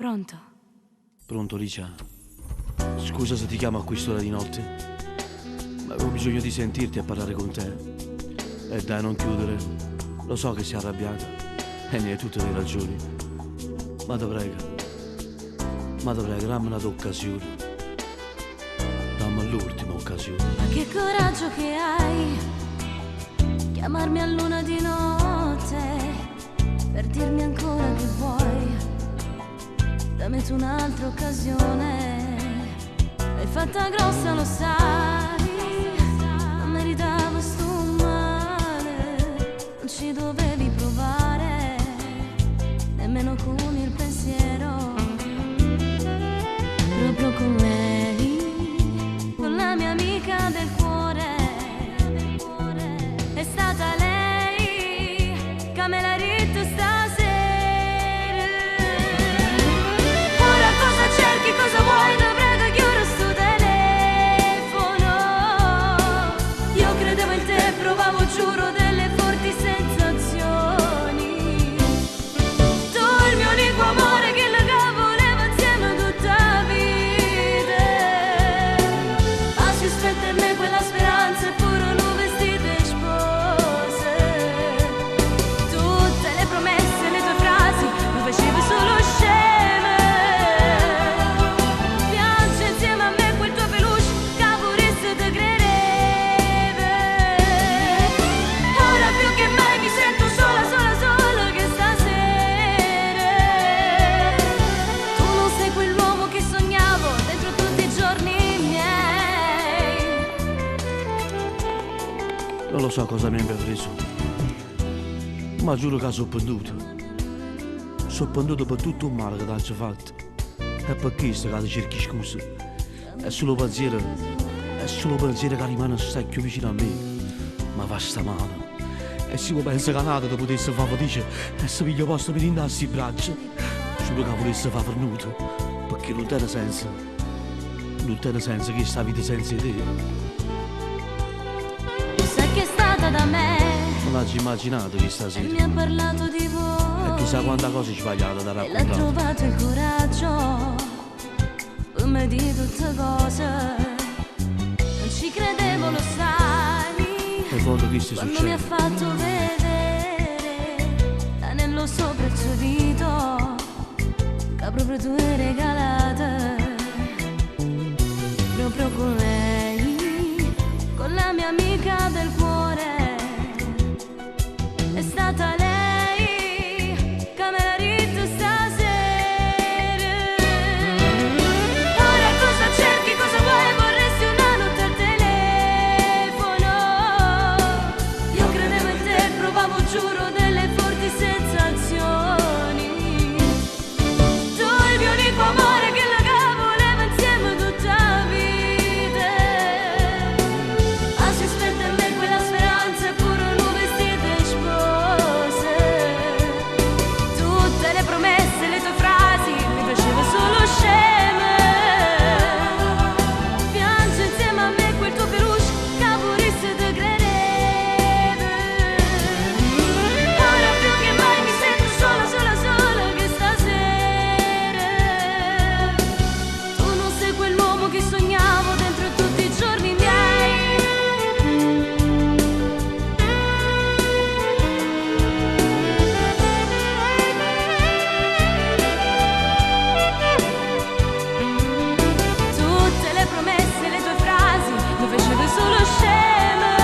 Pronto? Pronto, Licia? Scusa se ti chiamo a quest'ora di notte, ma avevo bisogno di sentirti e parlare con te. E dai, non chiudere. Lo so che sei arrabbiata e ne hai tutte le ragioni. Ma ti prego, dammi un'occasione. Dammi l'ultima occasione. Ma che coraggio che hai, chiamarmi a luna di notte per dirmi ancora che vuoi. Dammi tu un'altra occasione, l'hai fatta grossa, lo sai. Non meritavo sto male, non ci dovevi provare, nemmeno con il pensiero. Proprio con lei, con la mia amica del cuore, è stata lei che me l'ha detto stasera. Ora cosa cerchi, cosa vuoi? Ti prego chiudi sto telefono. Io credevo in te, provavo, giuro, delle forti sensazioni. Tu il mio unico amore che voleva insieme tutta la vita. Ma si spetta in me quella speranza e furono vestite e spose. Tutte le promesse, le tue frasi, lo facevi solo sceme. Piange insieme a me quel tuo peluche che vorresti te credere. Ora più che mai mi sento sola, sola, sola che stasera. Tu non sei quell'uomo che sognavo dentro tutti i giorni miei. Non lo so cosa mi abbia preso, ma giuro che sono penduto. Sono penduto per tutto il male che ti hanno fatto. E per questo che ti cerchi scuse. È solo pensiero che rimane secchio vicino a me. Ma va sta mano. E se io penso che nata ti potesse far felice e se piglio posto mi indassi i braccia, giuro che volesse far vernuto. Perché non tiene senso. Non tiene senso che sta vita senza di te. Sai che è stata da me Non hai immaginato che e stasera. mi ha parlato di E voi. chissà quanta cosa sbagliata da E l'ha raccontare. trovato il coraggio per me di tutte cose. Non ci credevo, lo sai, E quando questo quando mi ha succede, fatto vedere l'anello sopra il suo dito che proprio tu hai regalato. Proprio con lei, con la mia amica del cuore, è stata lei che me l'ha detto stasera. Ora cosa cerchi, cosa vuoi? Vorresti una notte al telefono. Io credevo in te, provavo, giuro, delle forti sensazioni. Tu il mio unico amore che voleva insieme tutta la vita. Ma si spenta in me quella speranza e furono vestite e spose. Tutte le promesse, le tue frasi mi facevo solo sceme. Piange insieme a me quel tuo peluche che vorresti te credere. Ora più che mai mi sento sola, sola, sola che stasera. Tu non sei quell'uomo che sognavo dentro tutti i giorni miei. Tutte le promesse, le tue frasi, mi facevi solo sceme.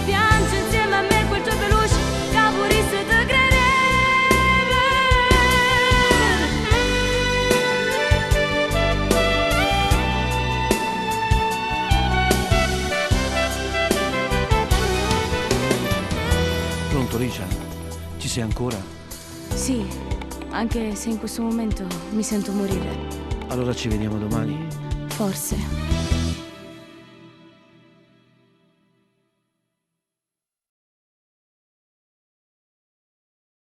Piange insieme a me quel tuo peluche che vorresti te credere. pronto Licia? Ci sei ancora? Sì, anche se in questo momento mi sento morire. Allora ci vediamo domani. Forse.